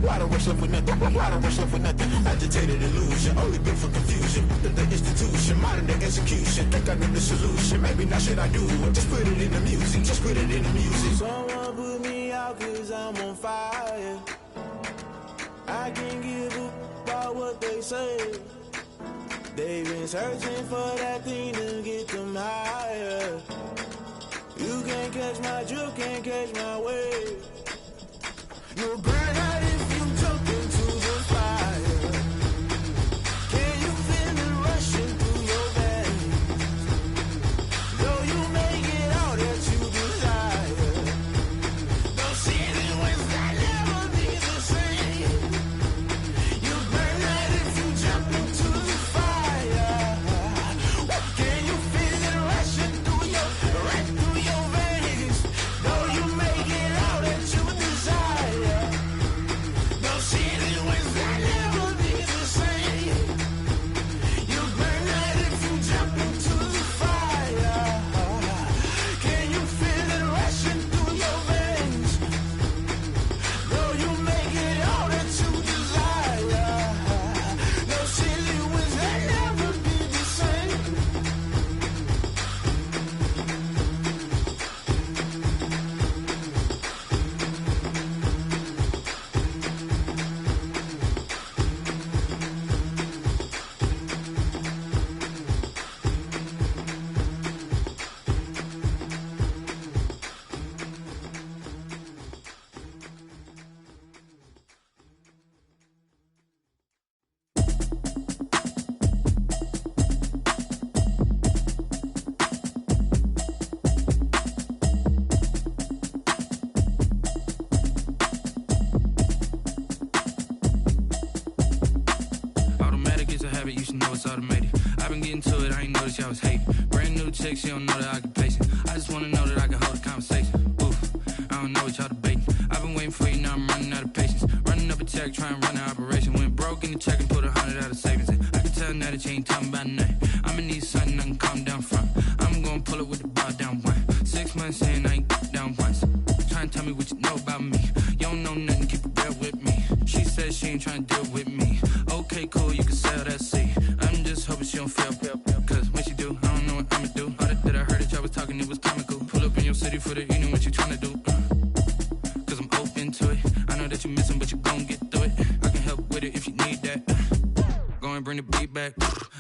Why the rush left with nothing? Why the rush left with nothing? Agitated illusion, only built for confusion. The institution, modern day execution. Think I know the solution. Maybe not should I do it? Just put it in the music. Just put it in the music. Someone put me out 'cause I'm on fire. I can't give a about what they say. They've been searching for that thing to get them higher. You can't catch my drift, can't catch my wave. You'll burn out if you jump into the fire. Can you feel it rushing through your veins? Though you make it all that you desire. Those feelings will never be the same. You burn out if you jump into the fire. Can you feel it rushing through your veins? Though you make it all that you desire. Those feelings will never be the same. You burn out if you jump into the fire. Can you feel it rushing through your veins? Though you make it all that you desire. Those feelings will never be the same. Automatic is a habit, you should know it's automated. I've been getting to it, I ain't noticed y'all was hating. Brand new chick, she don't know that I can pace it. I just wanna know that I can hold a conversation. Oof, I don't know what y'all debating. I've been waiting for you, now I'm running out of patience. Running up a check, trying to run an operation. Went broke in the check and put 100 out of savings in. I can tell now that you ain't talking about nothing. I'ma need something I can calm down from. I'm gonna pull it with the bar down one. 6 months in, I ain't down once. Trying to tell me what you know about me. You don't know nothing, keep it real with me. She said she ain't trying to deal with me. Okay, cool, you can sell that seat. I'm just hoping she don't fail. Cause when she do, I don't know what I'ma do. All that I heard that y'all was talking, it was comical. Pull up in your city for the evening, what you trying to do? Cause I'm open to it. I know that you're missing, but you gon' get through it. I can help with it if you need that. Go and bring the beat back.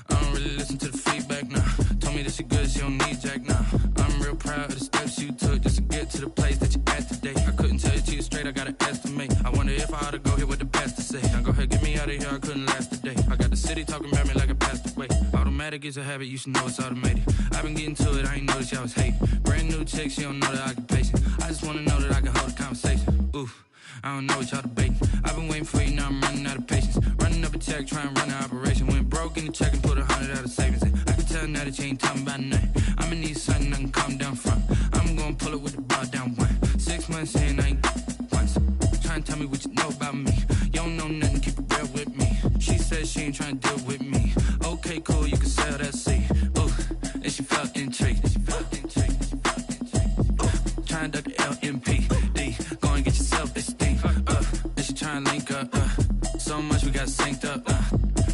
I don't really listen to the feedback, nah. Told me that she good, she don't need Jack, nah. I'm real proud of the steps you took just to get to the place that you at today. I couldn't tell you to you straight, I gotta estimate. I wonder if I ought to go here with the pastor say. Now go ahead, get me out of here, I couldn't last a day. I got the city talking about me like I passed away. Automatic is a habit, you should know it's automated. I've been getting to it, I ain't noticed y'all was hating. Brand new chick, she don't know that I can pace it. I just wanna know that I can hold a conversation. Oof, I don't know what y'all debating. I've been waiting for you, now I'm running out of patience. Running up a check, trying to run an operation. Went broke in the check and put 100 out of savings in. I can tell now that you ain't talking about nothing. I'ma need something I can calm down from. I'm gonna pull it with the bar down one. 6 months in, I ain't once. Trying to tell me what you know about me. You don't know nothing, keep it real with me. She said she ain't trying to deal with me. Okay, cool, you can sell that seat. Ooh, and she felt intrigued. Trying to duck the LMPD. Go and get yourself this thing. And she trying to link up. So much we got synced up.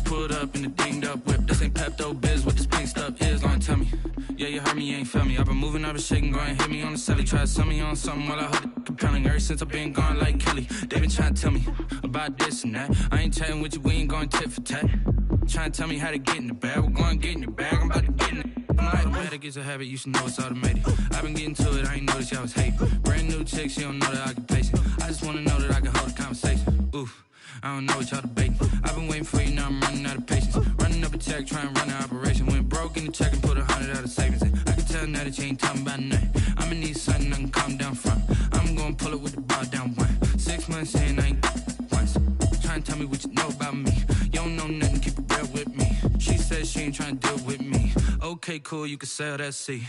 Pulled up in the dinged up whip. This ain't Pepto Biz, what this pink stuff is. Gonna tell me. Yeah, you heard me, you ain't felt me. I've been moving, I've been shaking, go and hit me on the celly. Try to sell me on something while I hold it compelling. Ever since I've been gone like Kelly, they been trying to tell me about this and that. I ain't chatting with you, we ain't going tit for tat. Trying to tell me how to get in the bag. We're going to get in the bag, I'm about to get in it. Automatic is a habit, you should know it's automated. I've been getting to it, I ain't noticed y'all was hating. Brand new chick, she don't know that I can pace it. I just wanna know that I can hold a conversation. Oof, I don't know what y'all debating. I've been waiting for you, now I'm running out of patience. Running up a check, trying to run an operation. Went broke in the check and put 100 out of savings in. I can tell now that you ain't talking about nothing. I'ma need something I can calm down from. I'm gonna pull it with the bar down one. 6 months in, I ain't once. Trying to tell me what you know about me. You don't know nothing, keep it real with me. She said she ain't trying to deal with me. Okay, cool, you can sell that seat.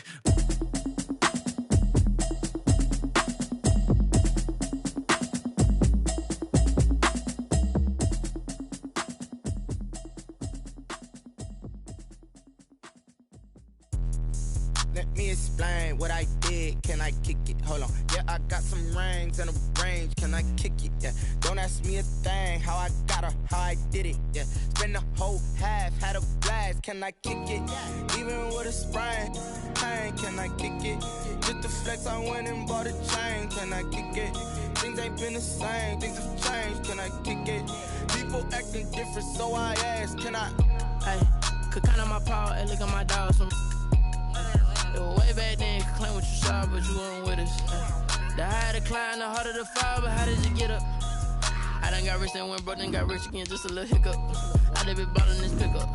Let me explain what I did. Can I kick it? Hold on. Yeah, I got some rings and a range. Can I kick it? Yeah. Don't ask me a thing. How I got her, how I did it. Yeah. Spend the whole half, had a blast. Can I kick it? Even with a sprain, pain. Can I kick it? Just to flex, I went and bought a chain. Can I kick it? Things ain't been the same. Things have changed. Can I kick it? People acting different, so I ask. Can I? Hey, could count on my power. Hey, look at my dogs from. It was way back then, could claim what you saw, but you weren't with us. The higher the climb, the harder the fall, but how did you get up? I done got rich and went broke, then got rich again, just a little hiccup. I done been ballin' this pickup.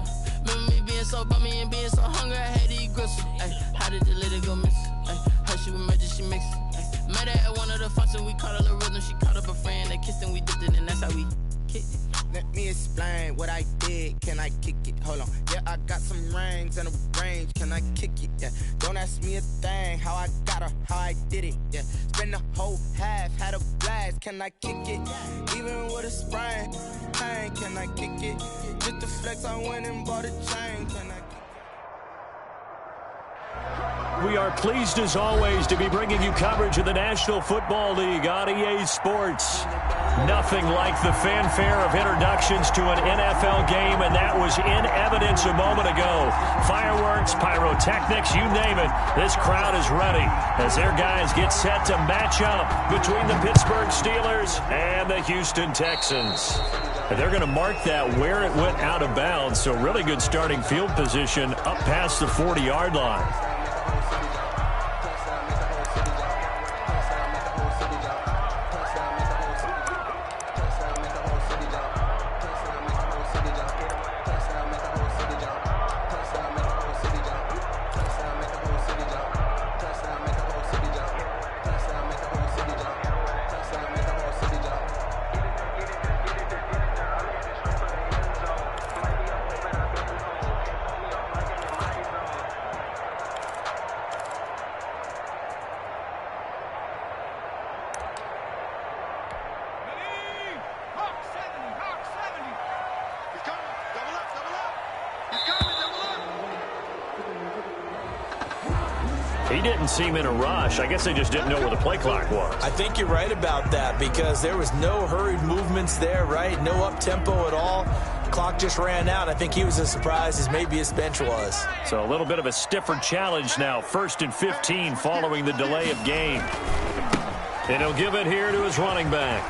Remember me being so bummy and being so hungry, I had to eat gristle. Ay, how did you let it go miss? Ay, how she was magic, she mixed. Met her at one of the functions, we caught a little rhythm, she caught up a friend, they kissed and we dipped it, and that's how we kicked it. Let me explain what I did. Can I kick it? Hold on. Yeah, I got some rings and a range. Can I kick it? Yeah. Don't ask me a thing. How I got her, how I did it. Yeah. Spend the whole half, had a blast. Can I kick it? Even with a sprain, pain. Can I kick it? Just to flex, I went and bought a chain. Can I kick it? We are pleased as always to be bringing you coverage of the National Football League on EA Sports. Nothing like the fanfare of introductions to an NFL game, and that was in evidence a moment ago. Fireworks, pyrotechnics, you name it. This crowd is ready as their guys get set to match up between the Pittsburgh Steelers and the Houston Texans. And they're going to mark that where it went out of bounds, so really good starting field position up past the 40-yard line. He didn't seem in a rush. I guess they just didn't know where the play clock was. I think you're right about that because there was no hurried movements there, right? No up-tempo at all. Clock just ran out. I think he was as surprised as maybe his bench was. So a little bit of a stiffer challenge now. 1st and 15 following the delay of game. And he'll give it here to his running back.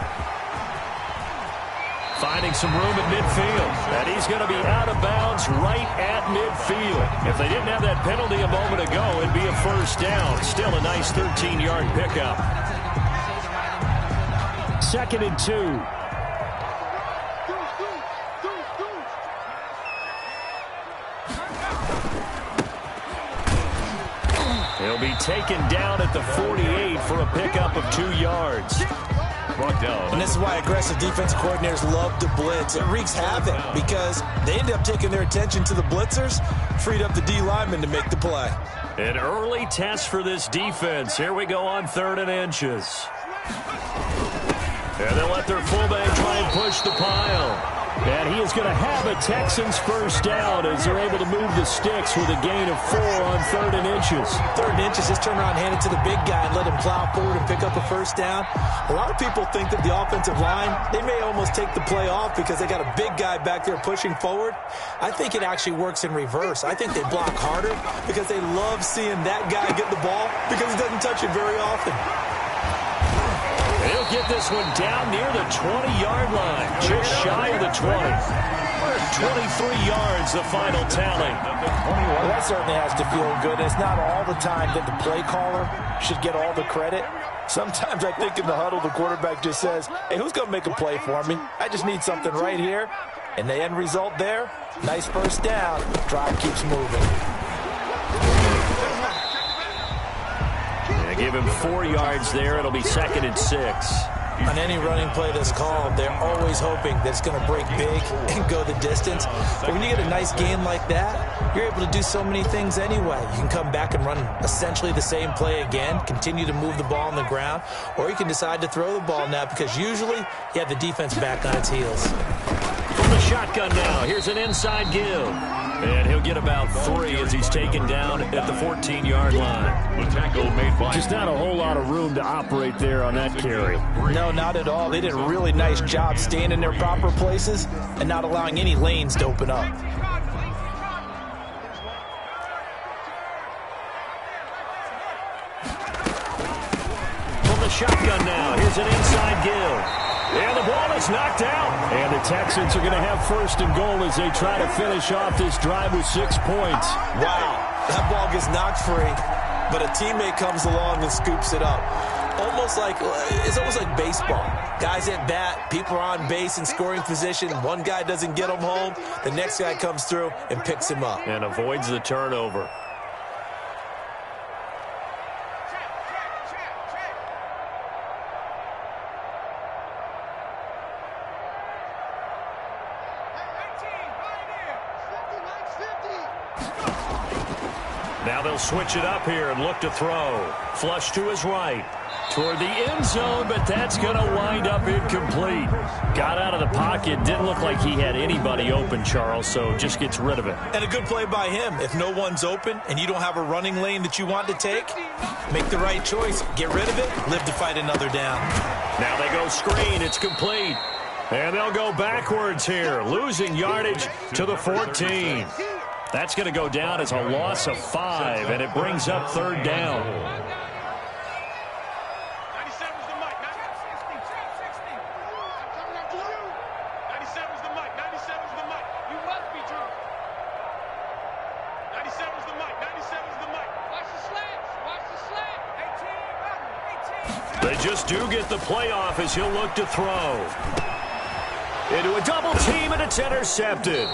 Finding some room at midfield. And he's going to be out of bounds right at midfield. If they didn't have that penalty a moment ago, it'd be a first down. Still a nice 13-yard pickup. 2nd and 2. He'll be taken down at the 48 for a pickup of 2 yards. And this is why aggressive defensive coordinators love to blitz. It wreaks havoc because they end up taking their attention to the blitzers, freed up the D lineman to make the play. An early test for this defense. Here we go on 3rd and inches. And they'll let their fullback try and push the pile. And he is going to have a Texans first down as they're able to move the sticks with a gain of 4 on 3rd and inches. 3rd and inches, just turn around, hand it to the big guy and let him plow forward and pick up a first down. A lot of people think that the offensive line, they may almost take the play off because they got a big guy back there pushing forward. I think it actually works in reverse. I think they block harder because they love seeing that guy get the ball because he doesn't touch it very often. He'll get this one down near the 20-yard line, just shy of the 20. 23 yards, the final tally. Well, that certainly has to feel good. It's not all the time that the play caller should get all the credit. Sometimes I think in the huddle, the quarterback just says, hey, who's going to make a play for me? I just need something right here. And the end result there, nice first down. Drive keeps moving. Give him 4 yards there. It'll be 2nd and 6. On any running play that's called, they're always hoping that it's going to break big and go the distance. But when you get a nice gain like that, you're able to do so many things anyway. You can come back and run essentially the same play again, continue to move the ball on the ground, or you can decide to throw the ball now because usually you have the defense back on its heels. From the shotgun now, here's an inside give. And he'll get about 3 as he's taken down at the 14-yard line. The tackle made by... Just not a whole lot of room to operate there on that carry. No, not at all. They did a really nice job staying in their proper places and not allowing any lanes to open up. From the shotgun now, here's an inside give. And the ball is knocked out. And the Texans are going to have first and goal as they try to finish off this drive with 6 points. Wow, that ball gets knocked free, but a teammate comes along and scoops it up. It's almost like baseball. Guys at bat, people are on base in scoring position. One guy doesn't get him home. The next guy comes through and picks him up. And avoids the turnover. Now they'll switch it up here and look to throw. Flush to his right. Toward the end zone, but that's going to wind up incomplete. Got out of the pocket. Didn't look like he had anybody open, Charles, so just gets rid of it. And a good play by him. If no one's open and you don't have a running lane that you want to take, make the right choice. Get rid of it. Live to fight another down. Now they go screen. It's complete. And they'll go backwards here, losing yardage to the 14. That's going to go down as a loss of 5, and it brings up third down. 97's the mic. 97's the mic. 97's the mic. You must be Drew. 97's the mic. 97's the mic. Watch the slants. Watch the slant. 18. They just do get the playoff as he'll look to throw. Into a double team, and it's intercepted.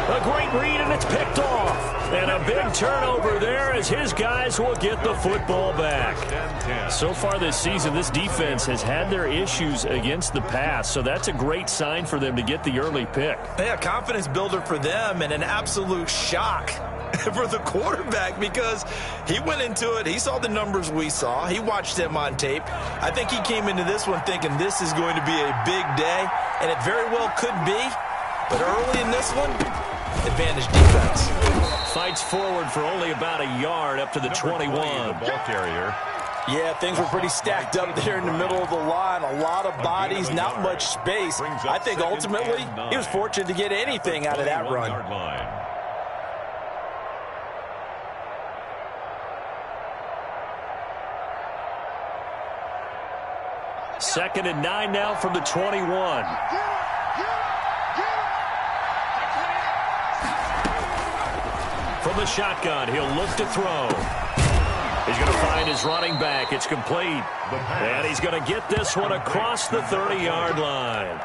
A great read, and it's picked off. And a big turnover there as his guys will get the football back. So far this season, this defense has had their issues against the pass, so that's a great sign for them to get the early pick. Yeah, confidence builder for them and an absolute shock for the quarterback because he went into it. He saw the numbers we saw. He watched them on tape. I think he came into this one thinking this is going to be a big day, and it very well could be. But early in this one, advantage defense. Fights forward for only about a yard up to the 21. Ball carrier. Yeah, things were pretty stacked up there in the middle of the line. A lot of bodies, not much space. I think ultimately he was fortunate to get anything out of that run. Second and 9 now from the 21. From the shotgun, he'll look to throw. He's going to find his running back. It's complete. And he's going to get this one across the 30-yard line.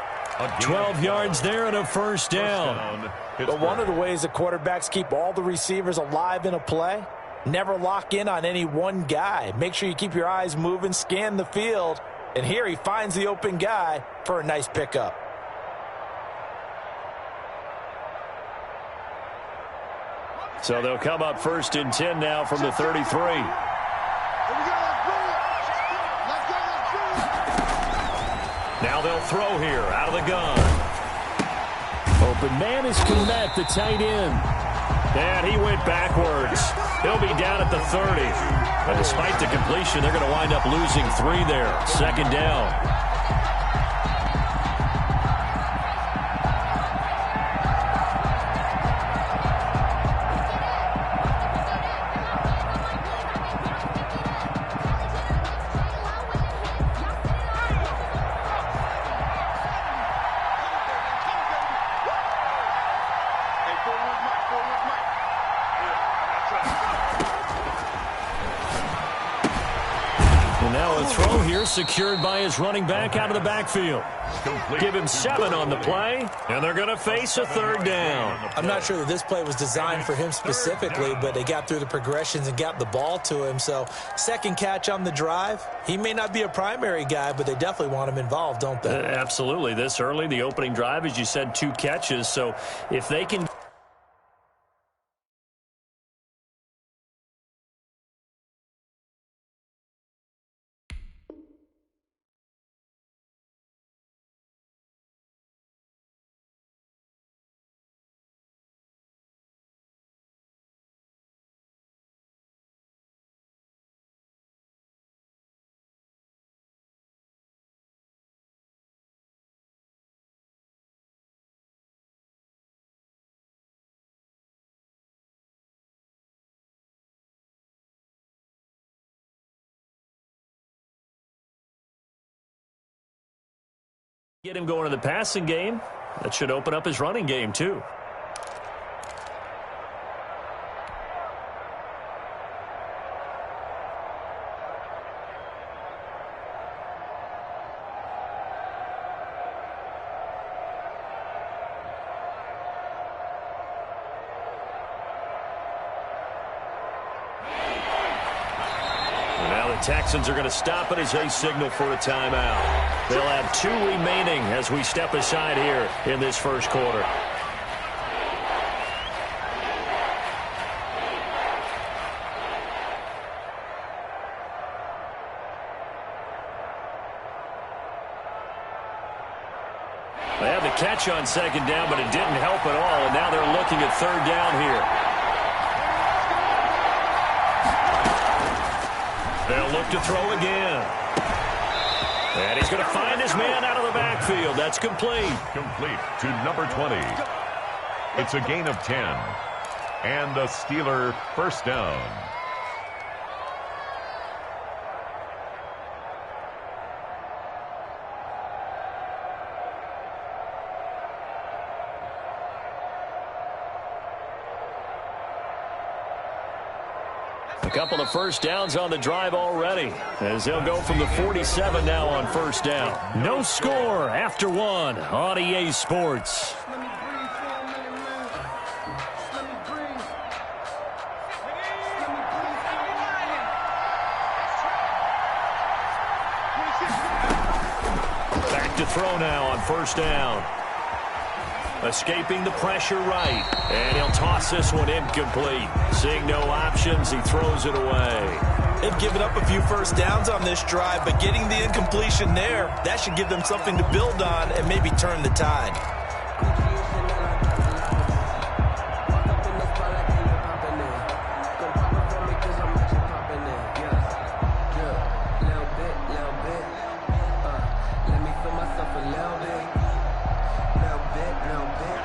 12 yards there and a first down. But one of the ways the quarterbacks keep all the receivers alive in a play, never lock in on any one guy. Make sure you keep your eyes moving, scan the field. And here he finds the open guy for a nice pickup. So they'll come up first and 10 now from the 33. Now they'll throw here out of the gun. Open man is Komet, the tight end. And he went backwards. He'll be down at the 30. But despite the completion, they're going to wind up losing 3 there. Second down. Secured by his running back out of the backfield. Give him 7 on the play, and they're going to face a third down. I'm not sure that this play was designed for him specifically, but they got through the progressions and got the ball to him. So second catch on the drive. He may not be a primary guy, but they definitely want him involved, don't they? Absolutely. This early, the opening drive, as you said, 2 catches. So if they can Get him going in the passing game. That should open up his running game, too. Texans are going to stop it as they signal for a timeout. They'll have 2 remaining as we step aside here in this first quarter. They had the catch on second down, but it didn't help at all, and now they're looking at third down here. They'll look to throw again. And he's going to find his man out of the backfield. That's complete. Complete to number 20. It's a gain of 10. And a Steeler first down. A couple of first downs on the drive already, as they'll go from the 47 now on first down. No score after 1 on EA Sports. Back to throw now on first down. Escaping the pressure right. And he'll toss this one incomplete. Seeing no options, he throws it away. They've given up a few first downs on this drive, but getting the incompletion there, that should give them something to build on and maybe turn the tide.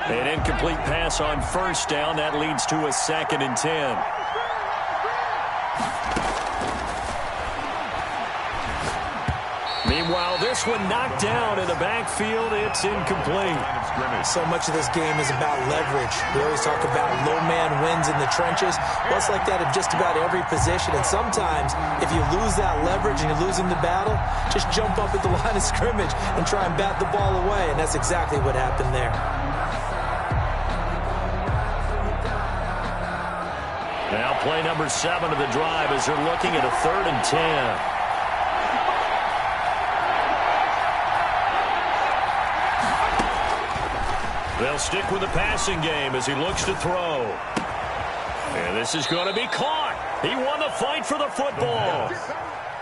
An incomplete pass on first down. That leads to a 2nd and 10. Meanwhile, this one knocked down in the backfield. It's incomplete. So much of this game is about leverage. We always talk about low man wins in the trenches. Well, it's like that in just about every position. And sometimes, if you lose that leverage and you're losing the battle, just jump up at the line of scrimmage and try and bat the ball away. And that's exactly what happened there. Now play number 7 of the drive as they're looking at a 3rd and 10. They'll stick with the passing game as he looks to throw. And this is going to be caught. He won the fight for the football.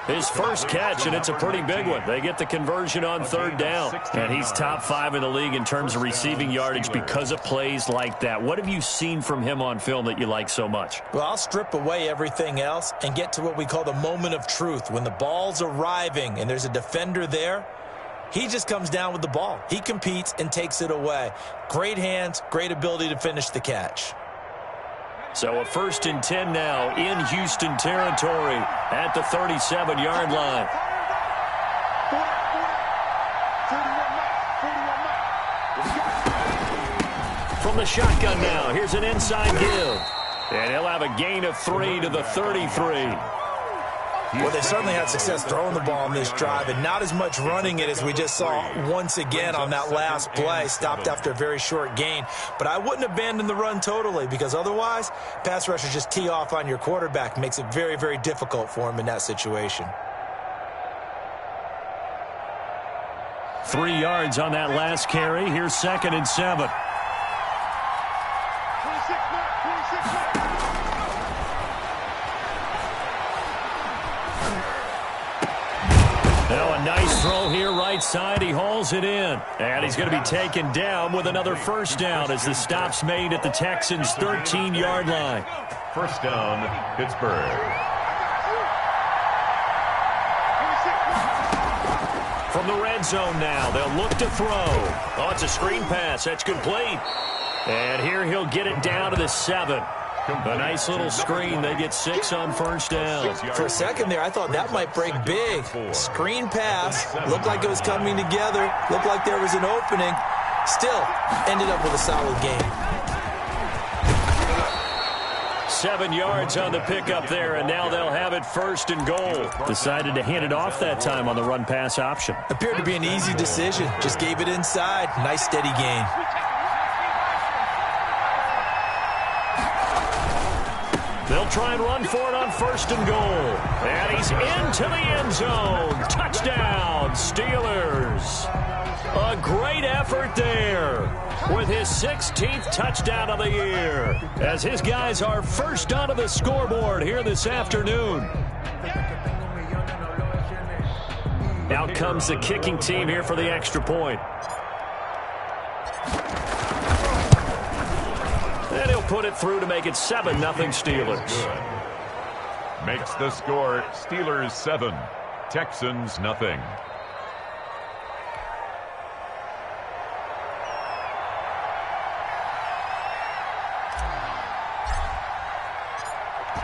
His first catch, and it's a pretty big one. They get the conversion on 3rd down. And he's top 5 in the league in terms of receiving yardage because of plays like that. What have you seen from him on film that you like so much? Well, I'll strip away everything else and get to what we call the moment of truth. When the ball's arriving and there's a defender there, he just comes down with the ball. He competes and takes it away. Great hands, great ability to finish the catch. So a 1st and 10 now in Houston territory at the 37-yard line. From the shotgun now, here's an inside give. And he'll have a gain of 3 to the 33. Well, they certainly had success throwing the ball on this drive, and not as much running it as we just saw once again on that last play. Stopped after a very short gain. But I wouldn't abandon the run totally, because otherwise, pass rushers just tee off on your quarterback. Makes it very, very difficult for him in that situation. 3 yards on that last carry. Here's 2nd and 7. Now a nice throw here right side. He hauls it in. And he's going to be taken down with another first down as the stop's made at the Texans' 13-yard line. First down, Pittsburgh. From the red zone now, they'll look to throw. Oh, it's a screen pass. That's complete. And here he'll get it down to the 7. A nice little screen. They get 6 on first down. For a second there, I thought that might break big. Screen pass. Looked like it was coming together. Looked like there was an opening. Still, ended up with a solid game. 7 yards on the pickup there, and now they'll have it 1st and goal. Decided to hand it off that time on the run-pass option. Appeared to be an easy decision. Just gave it inside. Nice, steady gain. They'll try and run for it on 1st and goal. And he's into the end zone. Touchdown, Steelers. A great effort there with his 16th touchdown of the year, as his guys are first onto the scoreboard here this afternoon. Out comes the kicking team here for the extra point. And he'll put it through to make it 7-0 Steelers. Good. Makes the score Steelers 7, Texans nothing.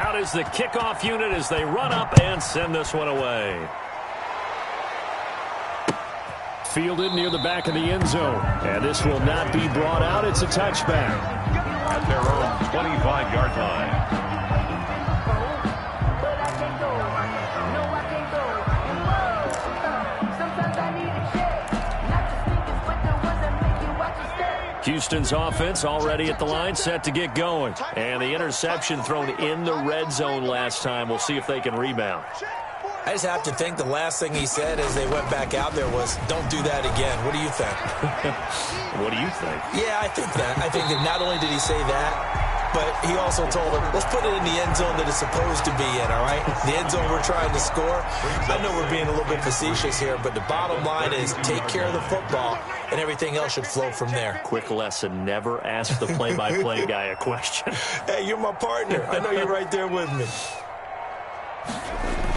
Out is the kickoff unit as they run up and send this one away. Fielded near the back of the end zone. And this will not be brought out. It's a touchback. At their own 25-yard line. Houston's offense already at the line, set to get going. And the interception thrown in the red zone last time. We'll see if they can rebound. I just have to think the last thing he said as they went back out there was, don't do that again. What do you think? What do you think? Yeah, I think that. I think that not only did he say that, but he also told him, let's put it in the end zone that it's supposed to be in, all right? The end zone we're trying to score. I know we're being a little bit facetious here, but the bottom line is take care of the football, and everything else should flow from there. Quick lesson, never ask the play-by-play guy a question. Hey, you're my partner. I know you're right there with me.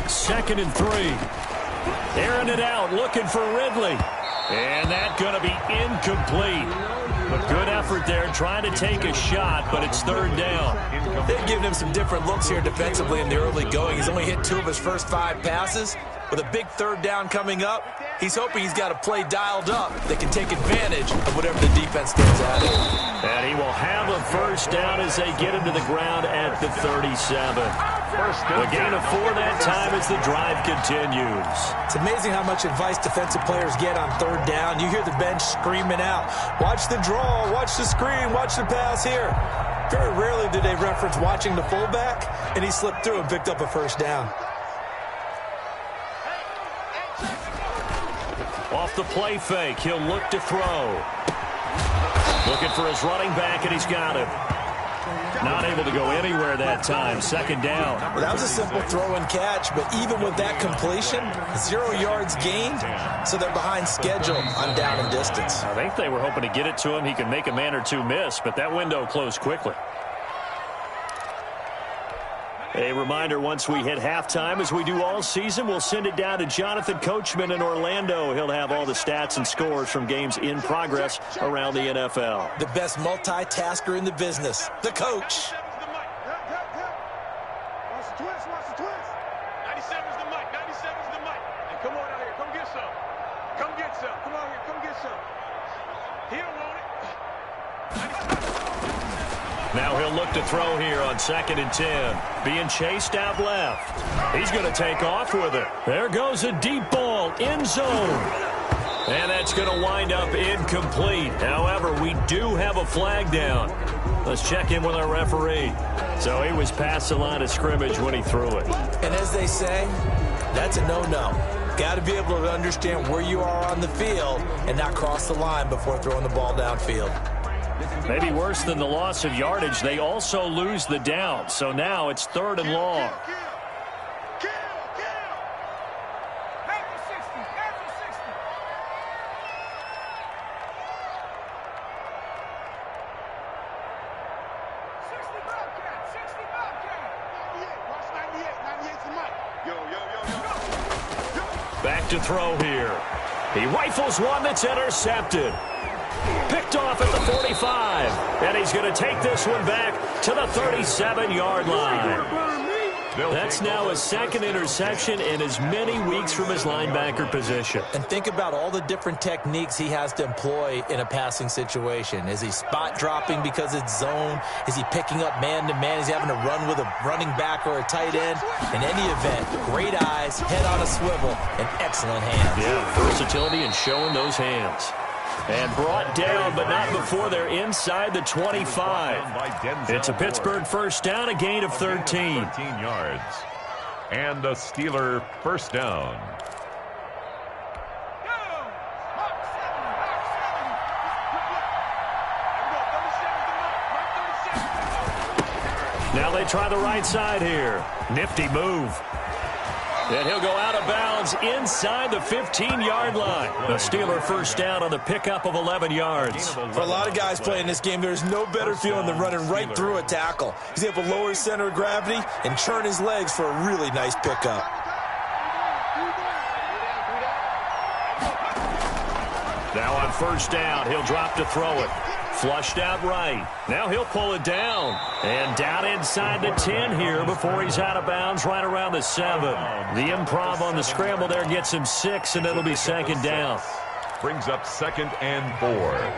2nd and 3. Airing it out, looking for Ridley. And that's going to be incomplete. But good effort there, trying to take a shot, but it's 3rd down. They've given him some different looks here defensively in the early going. He's only hit 2 of his first 5 passes. With a big 3rd down coming up, he's hoping he's got a play dialed up that can take advantage of whatever the defense throws at him. And he will have a 1st down as they get him to the ground at the 37. A gain of 4 that time as the drive continues. It's amazing how much advice defensive players get on 3rd down. You hear the bench screaming out, watch the draw, watch the screen, watch the pass here. Very rarely do they reference watching the fullback, and he slipped through and picked up a 1st down. Off the play fake, he'll look to throw. Looking for his running back, and he's got him. Not able to go anywhere that time. 2nd down. Well, that was a simple throw and catch, but even with that completion, 0 yards gained, so they're behind schedule on down and distance. I think they were hoping to get it to him. He could make a man or two miss, but that window closed quickly. A reminder, once we hit halftime, as we do all season, we'll send it down to Jonathan Coachman in Orlando. He'll have all the stats and scores from games in progress around the NFL. The best multitasker in the business, the coach. Watch the twist, watch the twist. 97's the mic, 97's the mic. Hey, come on out here, come get some. Come get some, come on here, come get some. He don't want it. Now he'll look to throw here on 2nd and 10. Being chased out left. He's going to take off with it. There goes a deep ball, end zone. And that's going to wind up incomplete. However, we do have a flag down. Let's check in with our referee. So he was past the line of scrimmage when he threw it. And as they say, that's a no-no. Got to be able to understand where you are on the field and not cross the line before throwing the ball downfield. Maybe worse than the loss of yardage, they also lose the down. So now it's 3rd and long. Back to throw here. He rifles one that's intercepted. Picked off at the 45. And he's going to take this one back to the 37-yard line. That's now his second interception in as many weeks from his linebacker position. And think about all the different techniques he has to employ in a passing situation. Is he spot dropping because it's zone? Is he picking up man-to-man? Is he having to run with a running back or a tight end? In any event, great eyes, head on a swivel, and excellent hands. Yeah, versatility and showing those hands. And brought down, but not before they're inside the 25. It's a Pittsburgh first down, a gain of 13. 13 yards. And a Steeler first down. Now they try the right side here. Nifty move. And he'll go out of bounds inside the 15-yard line. The Steeler first down on the pickup of 11 yards. For a lot of guys playing this game, there's no better feeling than running right through a tackle. He's able to lower his center of gravity and churn his legs for a really nice pickup. Now on first down, he'll drop to throw it. Flushed out right. Now he'll pull it down. And down inside the 10 here before he's out of bounds right around the 7. The improv on the scramble there gets him 6, and it'll be second down. Brings up 2nd and 4.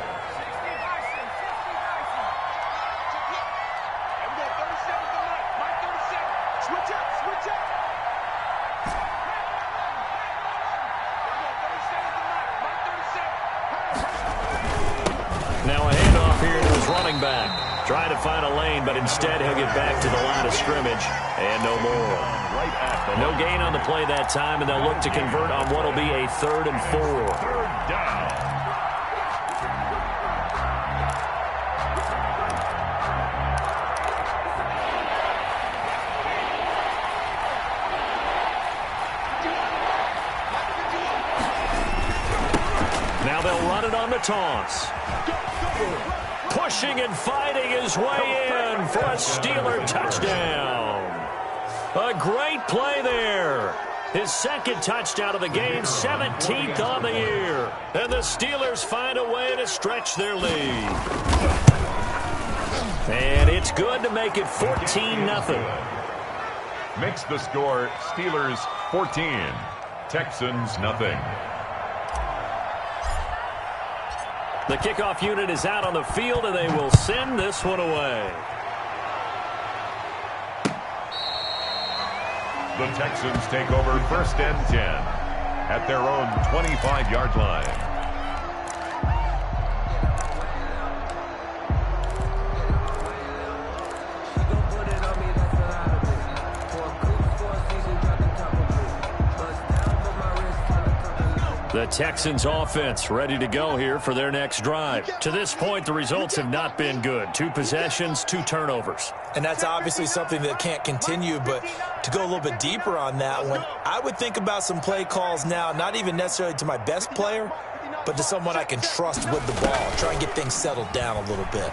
Back. Trying to find a lane, but instead he'll get back to the line of scrimmage. And no more. No gain on the play that time, and they'll look to convert on what will be a 3rd and 4. Third down. Now they'll run it on the toss. Pushing and fighting his way in for a Steeler touchdown. A great play there. His second touchdown of the game, 17th on the year. And the Steelers find a way to stretch their lead. And it's good to make it 14-0. Makes the score Steelers 14, Texans nothing. The kickoff unit is out on the field, and they will send this one away. The Texans take over 1st and 10 at their own 25-yard line. The Texans offense ready to go here for their next drive. To this point, the results have not been good. 2 possessions, 2 turnovers. And that's obviously something that can't continue, but to go a little bit deeper on that one, I would think about some play calls now, not even necessarily to my best player, but to someone I can trust with the ball. Try and get things settled down a little bit.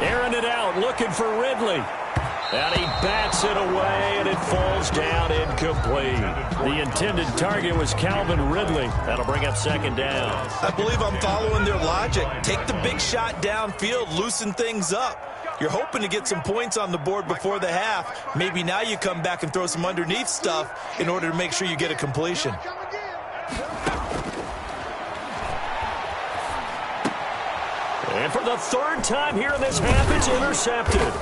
Airing it out, looking for Ridley. And he bats it away, and it falls down incomplete. The intended target was Calvin Ridley. That'll bring up 2nd down. I believe I'm following their logic. Take the big shot downfield, loosen things up. You're hoping to get some points on the board before the half. Maybe now you come back and throw some underneath stuff in order to make sure you get a completion. And for the 3rd time here in this half, it's intercepted.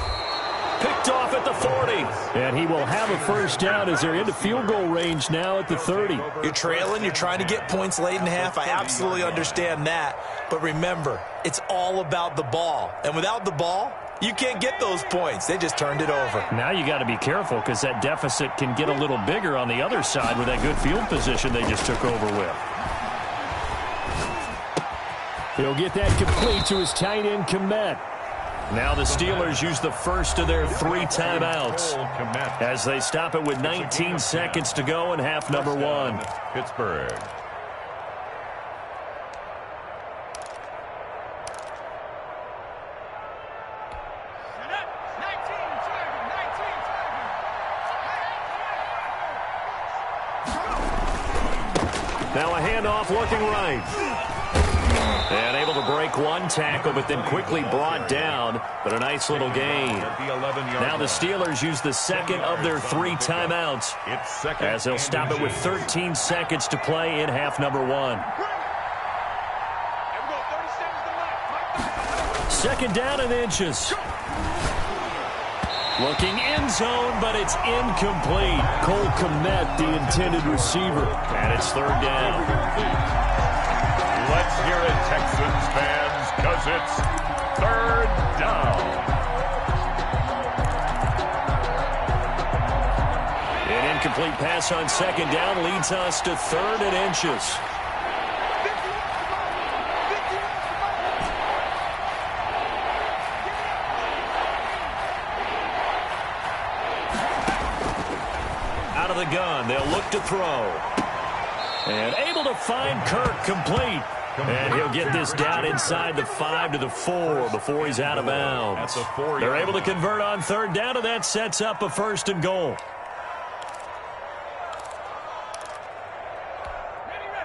Picked off at the 40. And he will have a first down as they're into field goal range now at the 30. You're trailing. You're trying to get points late in the half. I absolutely understand that. But remember, it's all about the ball. And without the ball, you can't get those points. They just turned it over. Now you got to be careful because that deficit can get a little bigger on the other side with that good field position they just took over with. He'll get that complete to his tight end, Komet. Now the Steelers use the first of their 3 timeouts as they stop it with 19 seconds to go in half number 1. Pittsburgh. Now a handoff looking right. And able to break break one tackle, but then quickly brought down. But a nice little gain. Now the Steelers use the second of their 3 timeouts as they'll stop it with 13 seconds to play in half number 1. Second down and inches. Looking end zone, but it's incomplete. Cole Kmet, the intended receiver. And it's third down. Let's hear it, Texans fans, because it's third down. An incomplete pass on second down leads us to third and inches. The gun, they'll look to throw. And able to find Kirk complete. And he'll get this down inside the 5 to the 4 before he's out of bounds. They're able to convert on third down, and that sets up a first and goal.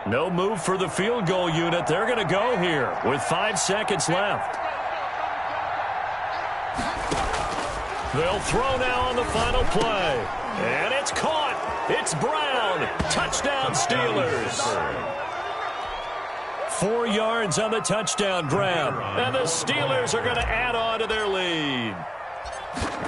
No move for the field goal unit. They're going to go here with 5 seconds left. They'll throw now on the final play. And it's caught. It's Brown. Touchdown, Steelers. 4 yards on the touchdown grab. And the Steelers are going to add on to their lead.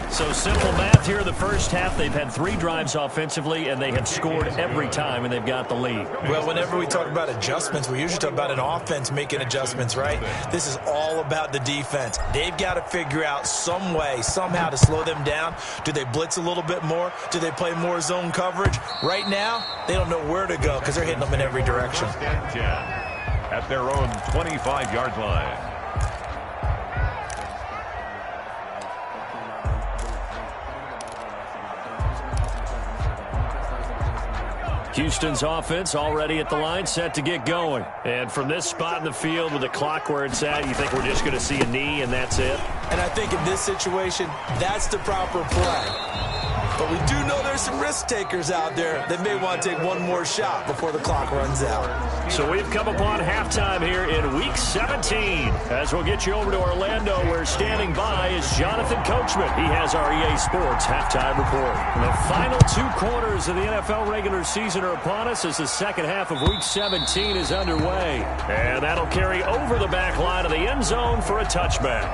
So simple math here in the first half. They've had 3 drives offensively, and they have scored every time, and they've got the lead. Well, whenever we talk about adjustments, we usually talk about an offense making adjustments, right? This is all about the defense. They've got to figure out some way, somehow to slow them down. Do they blitz a little bit more? Do they play more zone coverage? Right now, they don't know where to go because they're hitting them in every direction. At their own 25-yard line. Houston's offense already at the line, set to get going. And from this spot in the field with the clock where it's at, you think we're just going to see a knee and that's it? And I think in this situation, that's the proper play. But we do know there's some risk takers out there that may want to take one more shot before the clock runs out. So we've come upon halftime here in Week 17. As we'll get you over to Orlando, where standing by is Jonathan Coachman. He has our EA Sports halftime report. The final 2 quarters of the NFL regular season are upon us as the second half of Week 17 is underway. And that'll carry over the back line of the end zone for a touchback.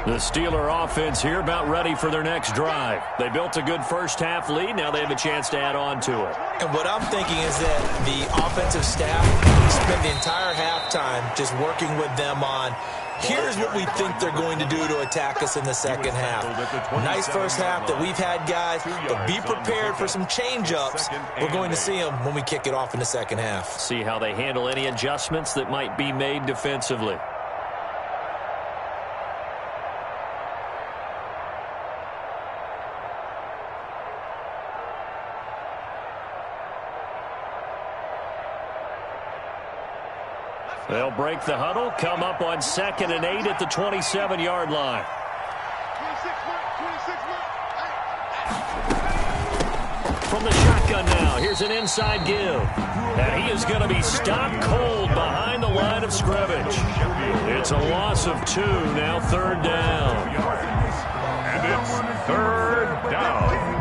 The Steeler offense here about ready for their next drive. They built a good first half lead. Now they have a chance to add on to it. And what I'm thinking is that the offensive staff spent the entire halftime just working with them on, here's what we think they're going to do to attack us in the second half. Nice first half that we've had, guys, but be prepared for some change-ups. We're going to see them when we kick it off in the second half. See how they handle any adjustments that might be made defensively. They'll break the huddle, come up on 2nd and 8 at the 27-yard line. From the shotgun now, here's an inside give. And he is going to be stopped cold behind the line of scrimmage. It's a loss of 2, now third down. And it's third down.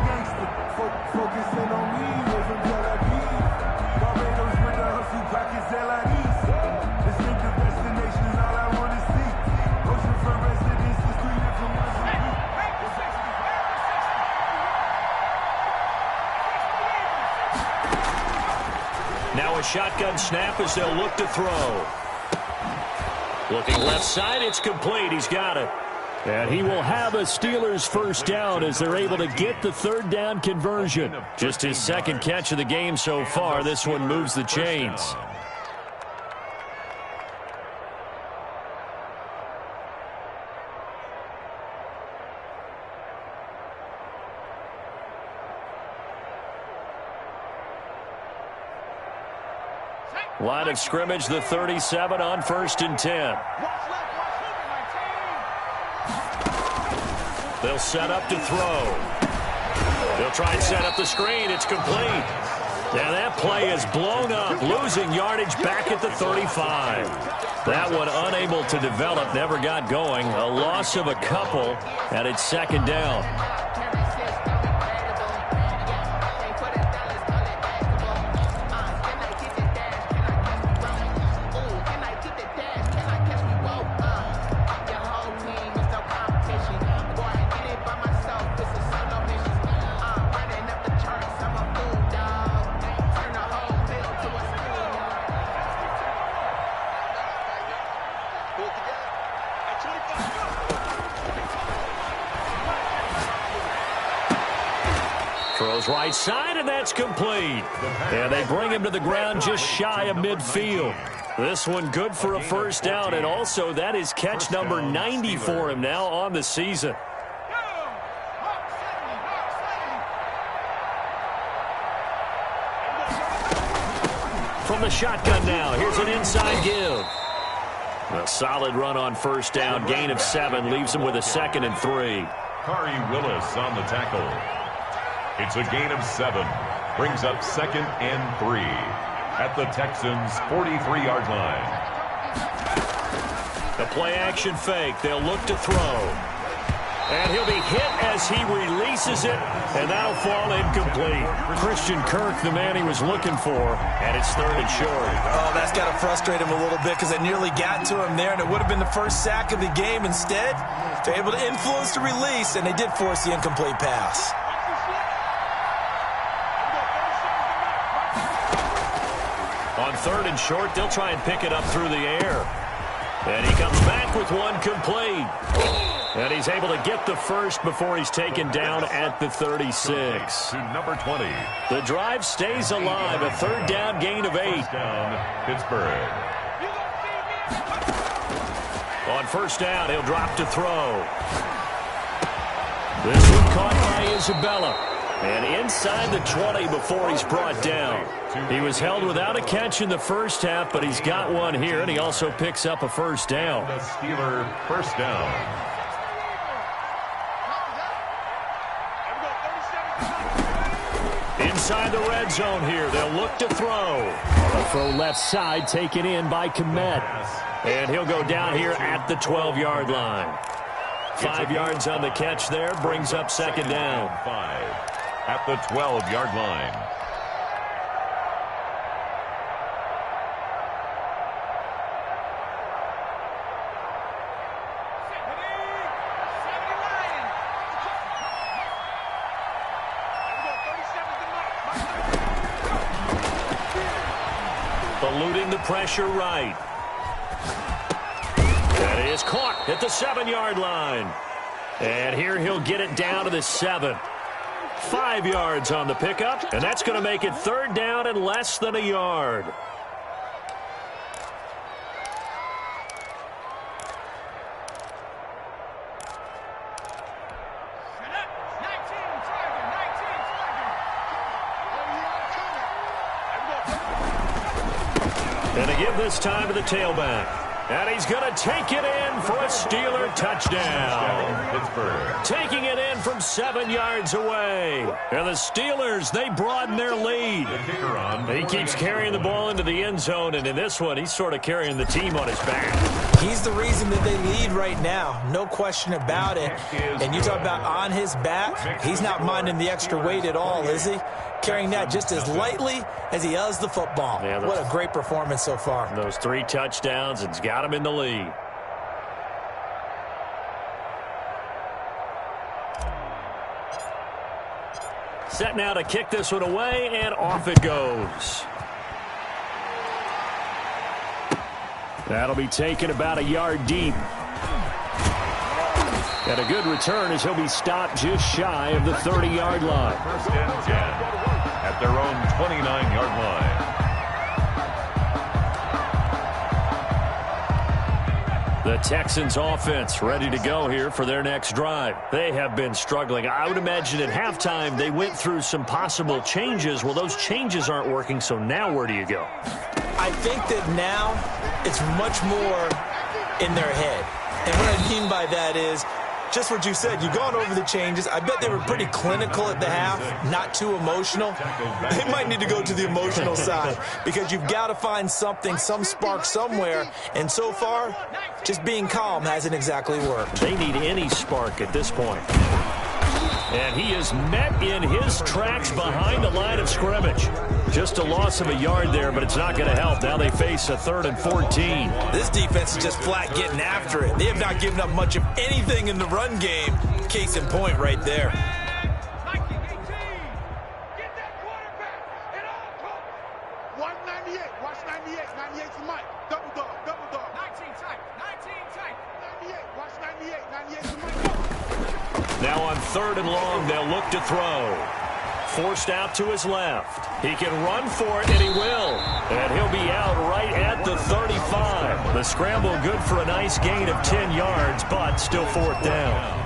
Now a shotgun snap as they'll look to throw. Looking left side, it's complete. He's got it. And he will have a Steelers first down as they're able to get the third down conversion. Just his second catch of the game so far. This one moves the chains. Line of scrimmage, the 37 on 1st and 10. They'll set up to throw. They'll try and set up the screen. It's complete. And that play is blown up, losing yardage back at the 35. That one unable to develop, never got going. A loss of a couple, and it's 2nd down. Throws right side, and that's complete. And they bring him to the ground just shy of midfield. This one good for a 1st down, and also that is catch number 90 for him now on the season. From the shotgun now, here's an inside give. A solid run on 1st down, gain of 7, leaves him with a 2nd and 3. Kari Willis on the tackle. It's a gain of 7. Brings up 2nd and 3 at the Texans' 43-yard line. The play-action fake. They'll look to throw. And he'll be hit as he releases it, and that'll fall incomplete. Christian Kirk, the man he was looking for, and it's 3rd and short. Oh, that's got to frustrate him a little bit because it nearly got to him there, and it would have been the first sack of the game. Instead, they're able to influence the release, and they did force the incomplete pass. On 3rd and short, they'll try and pick it up through the air. And he comes back with one complete. And he's able to get the first before he's taken down at the 36. To number 20. The drive stays alive. A 3rd down gain of 8. Down, Pittsburgh. On 1st down, he'll drop to throw. This one caught by Isabella. And inside the 20 before he's brought down. He was held without a catch in the 1st half, but he's got one here, and he also picks up a 1st down. The Steeler 1st down. Inside the red zone here, they'll look to throw. A throw left side taken in by Komet. And he'll go down here at the 12-yard line. 5 yards on the catch there, brings up 2nd down. 5 at the 12-yard line. Eluding the pressure right. That is caught at the 7-yard line. And here he'll get it down to the 7. 5 yards on the pickup, and that's going to make it 3rd down and less than a yard. And to give this time to the tailback. And he's going to take it in for a Steeler touchdown. Pittsburgh. Taking it in from 7 yards away. And the Steelers, they broaden their lead. The kicker on. He keeps carrying the ball into the end zone, and in this one, he's sort of carrying the team on his back. He's the reason that they lead right now. No question about it. And you talk about on his back, he's not minding the extra weight at all, is he? Carrying that just as lightly as he does the football. Yeah, what a great performance so far. Those 3 touchdowns, and it's got him in the lead. Set now to kick this one away, and off it goes. That'll be taken about a yard deep. And a good return as he'll be stopped just shy of the 30-yard line. 1st and 10 at their own 29-yard line. The Texans offense ready to go here for their next drive. They have been struggling. I would imagine at halftime they went through some possible changes. Well, those changes aren't working, so now where do you go? I think that now it's much more in their head. And what I mean by that is just what you said. You've gone over the changes. I bet they were pretty clinical at the half, not too emotional. They might need to go to the emotional side because you've got to find something, some spark somewhere. And so far, just being calm hasn't exactly worked. They need any spark at this point. And he is met in his tracks behind the line of scrimmage. Just a loss of a yard there, but it's not going to help. Now they face a 3rd and 14. This defense is just flat getting after it. They have not given up much of anything in the run game. Case in point right there. Now on 3rd and long, they'll look to throw. Forced out to his left. He can run for it, and he will. And he'll be out right at the 35. The scramble good for a nice gain of 10 yards, but still 4th down.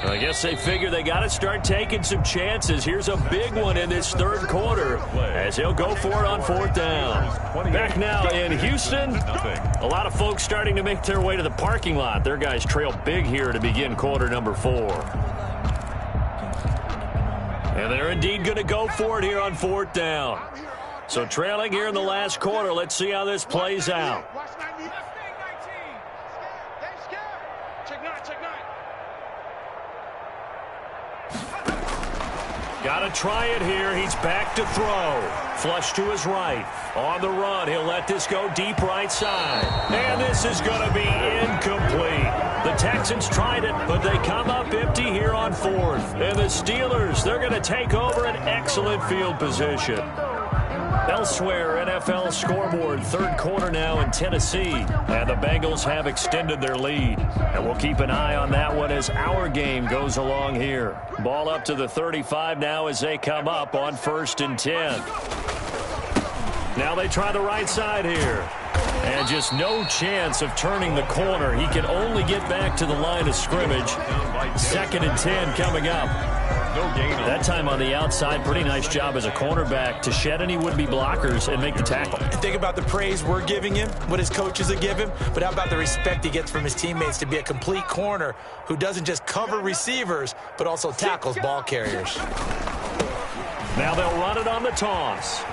I guess they figure they got to start taking some chances. Here's a big one in this 3rd quarter as he'll go for it on 4th down. Back now in Houston, a lot of folks starting to make their way to the parking lot. Their guys trail big here to begin quarter number 4. And they're indeed going to go for it here on 4th down. So trailing here in the last quarter. Let's see how this plays out. Got to try it here. He's back to throw. Flush to his right. On the run, he'll let this go deep right side. And this is going to be incomplete. The Texans tried it, but they come up empty here on 4th. And the Steelers, they're going to take over an excellent field position. Elsewhere, NFL scoreboard, 3rd quarter now in Tennessee. And the Bengals have extended their lead. And we'll keep an eye on that one as our game goes along here. Ball up to the 35 now as they come up on 1st and 10. Now they try the right side here. And just no chance of turning the corner. He can only get back to the line of scrimmage. 2nd and 10 coming up. That time on the outside, pretty nice job as a cornerback to shed any would-be blockers and make the tackle. Think about the praise we're giving him, what his coaches are giving, but how about the respect he gets from his teammates to be a complete corner who doesn't just cover receivers, but also tackles ball carriers. Now they'll run it on the toss.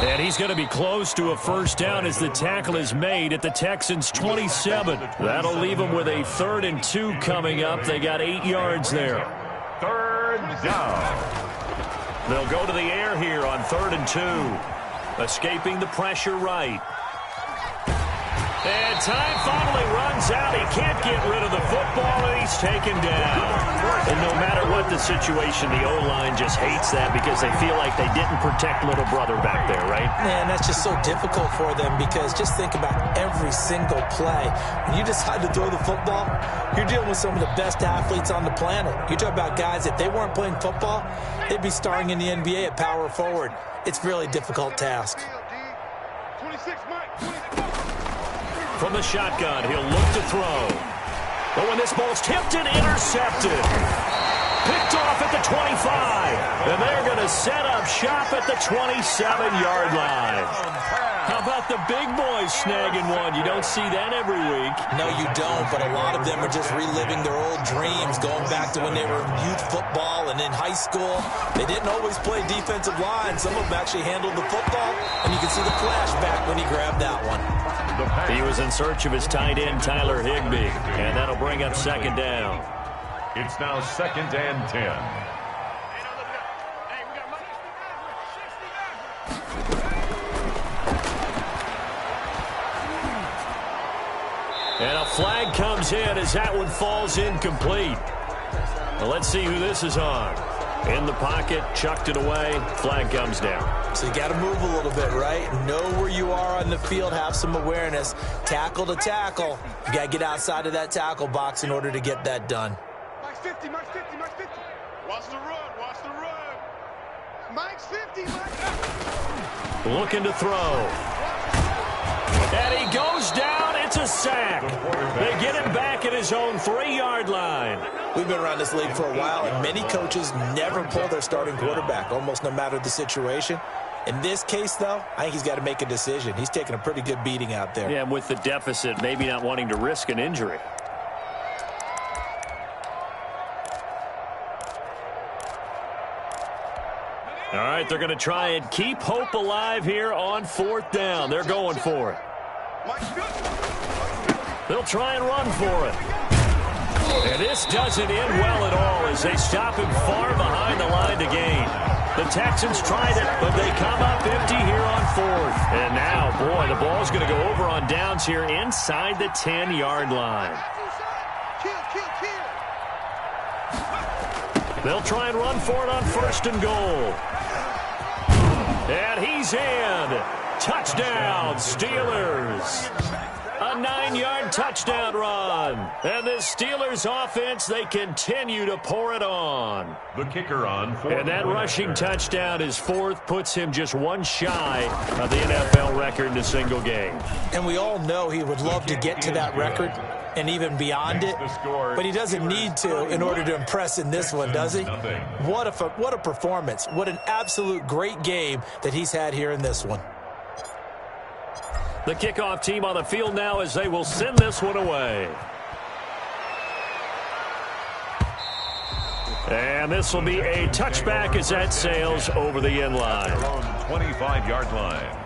And he's going to be close to a 1st down as the tackle is made at the Texans' 27. That'll leave them with a 3rd and 2 coming up. They got 8 yards there. 3rd down. They'll go to the air here on 3rd and 2. Escaping the pressure right. And time finally runs out. He can't get rid of the football, and he's taken down. And no matter what the situation, the O-line just hates that because they feel like they didn't protect little brother back there, right? Man, that's just so difficult for them because just think about every single play. When you decide to throw the football, you're dealing with some of the best athletes on the planet. You talk about guys, if they weren't playing football, they'd be starring in the NBA at power forward. It's a really difficult task. 26, Mike. From the shotgun, he'll look to throw. But when this ball's tipped and intercepted. Picked off at the 25. And they're going to set up shop at the 27-yard line. How about the big boys snagging one? You don't see that every week. No, you don't, but a lot of them are just reliving their old dreams, going back to when they were in youth football and in high school. They didn't always play defensive line. Some of them actually handled the football, and you can see the flashback when he grabbed that one. He was in search of his tight end, Tyler Higbee, and that'll bring up 2nd down. It's now 2nd and 10. And a flag comes in as that one falls incomplete. Well, let's see who this is on. In the pocket, chucked it away, flag comes down. So you got to move a little bit, right? Know where you are on the field, have some awareness. Tackle to tackle. You got to get outside of that tackle box in order to get that done. Mike 50, Mike 50, Mike 50. Watch the run. Watch the run. Mike's 50, Mike. Looking to throw. And he goes down. It's a sack. They get him back at his own 3-yard line. We've been around this league for a while, and many coaches never pull their starting quarterback, almost no matter the situation. In this case, though, I think he's got to make a decision. He's taking a pretty good beating out there. Yeah, and with the deficit, maybe not wanting to risk an injury. All right, they're going to try and keep hope alive here on 4th down. They're going for it. They'll try and run for it. And this doesn't end well at all as they stop him far behind the line to gain. The Texans tried it, but they come up empty here on 4th. And now, boy, the ball's going to go over on downs here inside the 10-yard line. They'll try and run for it on 1st and goal. And he's in. Touchdown, Steelers. A 9-yard touchdown run. And the Steelers offense, they continue to pour it on. The kicker on 4th. And that rushing touchdown is 4th, puts him just one shy of the NFL record in a single game. And we all know he would love to get to that record and even beyond it, but he doesn't need to in order to impress in this one, does he? What a performance. What an absolute great game that he's had here in this one. The kickoff team on the field now as they will send this one away. And this will be a touchback as that sails over the end line. 25-yard line.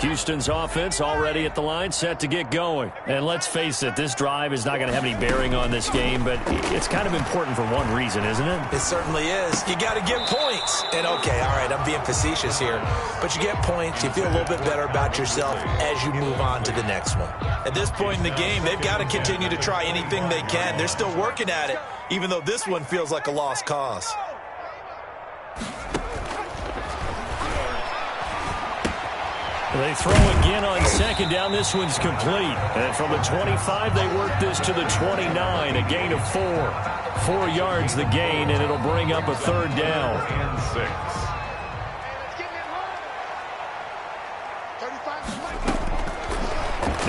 Houston's offense already at the line, set to get going. And let's face it, this drive is not going to have any bearing on this game, but it's kind of important for one reason, isn't it? It certainly is. You got to get points. And, okay, all right, I'm being facetious here, but you get points, you feel a little bit better about yourself as you move on to the next one. At this point in the game, they've got to continue to try anything they can. They're still working at it, even though this one feels like a lost cause. They throw again on 2nd down. This one's complete. And from the 25, they work this to the 29, a gain of 4. 4 yards the gain, and it'll bring up a 3rd down. And 6.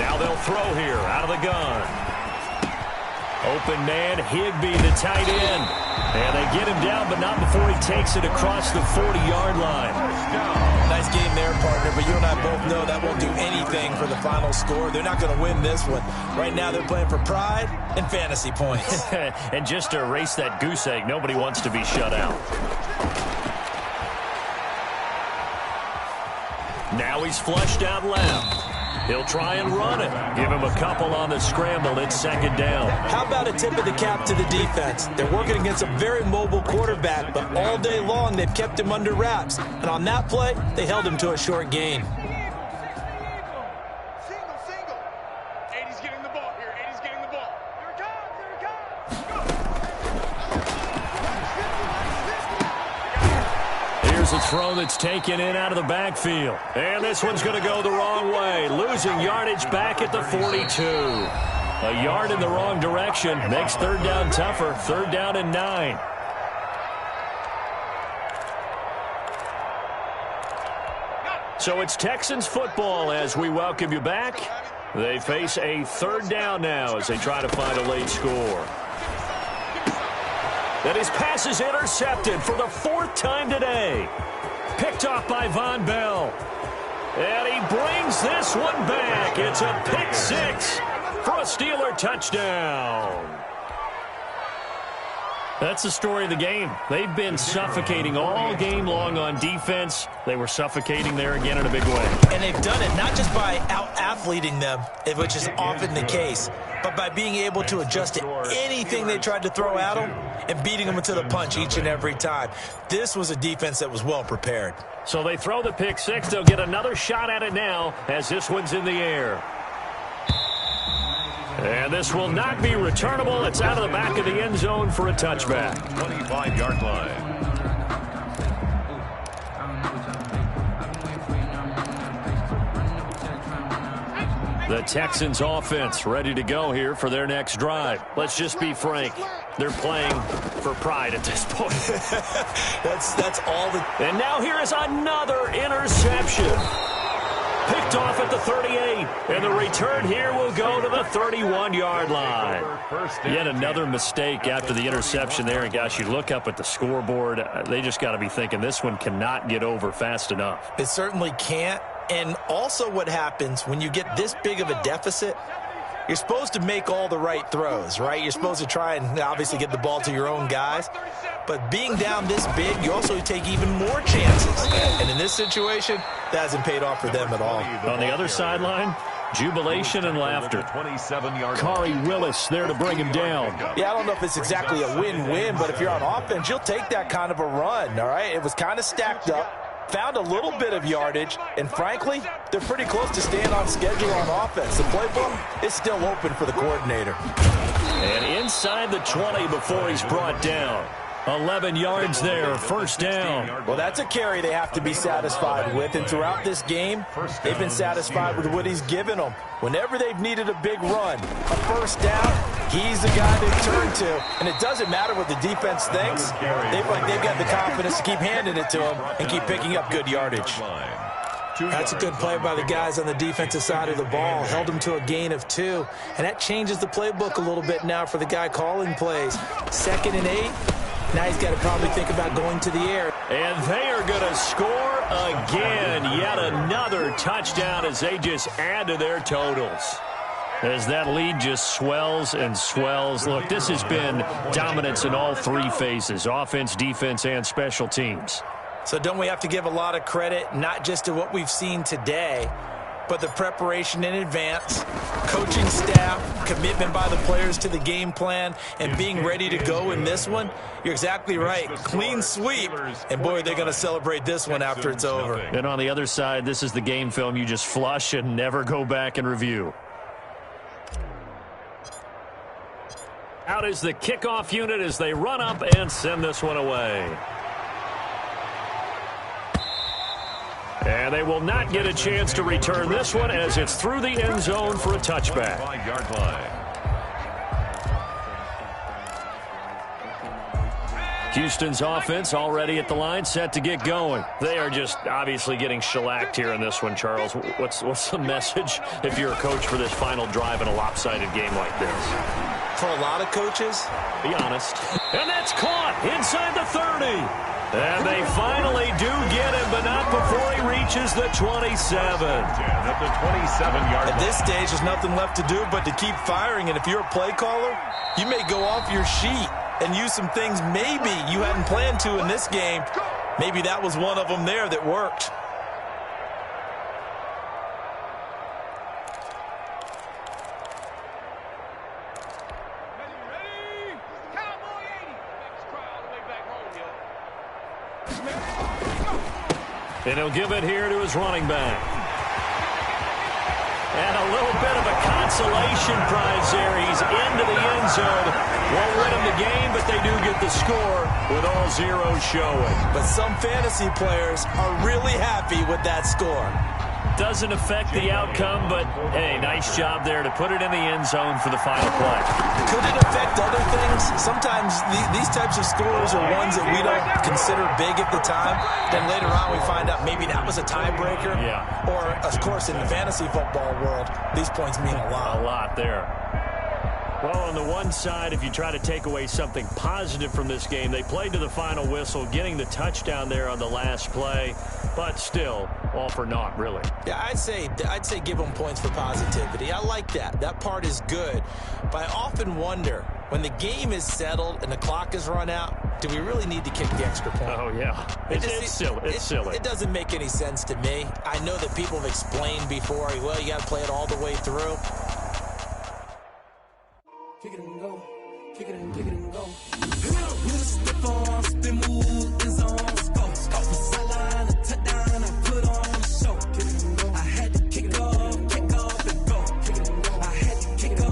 Now they'll throw here out of the gun. Open man, Higbee, the tight end. And they get him down, but not before he takes it across the 40-yard line. Nice game there, partner, but you and I both know that won't do anything for the final score. They're not going to win this one. Right now they're playing for pride and fantasy points. And just to erase that goose egg, nobody wants to be shut out. Now he's flushed out left. He'll try and run it. Give him a couple on the scramble. It's 2nd down. How about a tip of the cap to the defense? They're working against a very mobile quarterback, but all day long they've kept him under wraps. And on that play, they held him to a short gain. Single. 80's getting the ball here. 80's getting the ball. Here it comes. Here's a throw that's taken in out of the backfield. And this one's going to go the wrong way. Losing yardage back at the 42. A yard in the wrong direction. Makes 3rd down tougher. 3rd down and 9. So it's Texans football as we welcome you back. They face a 3rd down now as they try to find a late score. And his pass is intercepted for the 4th time today. Picked off by Von Bell. And he brings this one back. It's a pick 6 for a Steeler touchdown. That's the story of the game. They've been suffocating all game long on defense. They were suffocating there again in a big way. And they've done it not just by out-athleting them, which is often the case, but by being able to adjust to anything they tried to throw at them and beating them to the punch each and every time. This was a defense that was well prepared. So they throw the pick 6. They'll get another shot at it now as this one's in the air. And this will not be returnable. It's out of the back of the end zone for a touchback. 25-yard line. The Texans offense ready to go here for their next drive. Let's just be frank. They're playing for pride at this point. that's all the... And now here is another interception. Picked off at the 38. And the return here will go to the 31-yard line. Yet another mistake after the interception there. And, gosh, you look up at the scoreboard. They just got to be thinking this one cannot get over fast enough. It certainly can't. And also what happens when you get this big of a deficit, you're supposed to make all the right throws, right? You're supposed to try and obviously get the ball to your own guys. But being down this big, you also take even more chances. And in this situation, that hasn't paid off for them at all. On the other sideline, jubilation and laughter. Kari Willis there to bring him down. Yeah, I don't know if it's exactly a win-win, but if you're on offense, you'll take that kind of a run, all right? It was kind of stacked up. Found a little bit of yardage, and frankly, they're pretty close to staying on schedule on offense. The playbook is still open for the coordinator. And inside the 20 before he's brought down. 11 yards there, first down. Well, that's a carry they have to be satisfied with, and throughout this game, they've been satisfied with what he's given them. Whenever they've needed a big run, a first down, he's the guy they turn to. And it doesn't matter what the defense thinks. They've got the confidence to keep handing it to him and keep picking up good yardage. That's a good play by the guys on the defensive side of the ball. Held him to a gain of 2. And that changes the playbook a little bit now for the guy calling plays. 2nd and 8. Now he's got to probably think about going to the air. And they are going to score again. Yet another touchdown as they just add to their totals. As that lead just swells and swells. Look, this has been dominance in all 3 phases, offense, defense, and special teams. So don't we have to give a lot of credit, not just to what we've seen today, but the preparation in advance, coaching staff, commitment by the players to the game plan, and being ready to go in this one? You're exactly right. Clean sweep. And, boy, they're going to celebrate this one after it's over. And on the other side, this is the game film you just flush and never go back and review. Out is the kickoff unit as they run up and send this one away. And they will not get a chance to return this one as it's through the end zone for a touchback. Houston's offense already at the line, set to get going. They are just obviously getting shellacked here in this one, Charles. What's the message if you're a coach for this final drive in a lopsided game like this? For a lot of coaches, be honest. And that's caught inside the 30. And they finally do get him, but not before he reaches the 27. At the 27-yard line. At this stage, there's nothing left to do but to keep firing. And if you're a play caller, you may go off your sheet and use some things maybe you hadn't planned to in this game. Maybe that was one of them there that worked. And he'll give it here to his running back. And a little bit of a consolation prize there. He's into the end zone. Won't win him the game, but they do get the score with all zeros showing. But some fantasy players are really happy with that score. Doesn't affect the outcome, but, hey, nice job there to put it in the end zone for the final play. Could it affect other things? Sometimes these types of scores are ones that we don't consider big at the time. Then later on we find out maybe that was a tiebreaker. Yeah. Or, of course, in the fantasy football world, these points mean a lot. A lot there. Well, on the one side, if you try to take away something positive from this game, they played to the final whistle, getting the touchdown there on the last play, but still, all for naught, really. Yeah, I'd say give them points for positivity. I like that. That part is good. But I often wonder, when the game is settled and the clock is run out, do we really need to kick the extra point? Oh, yeah. It's silly. It's silly. It doesn't make any sense to me. I know that people have explained before, well, you got to play it all the way through. Kick it and go. Kick it and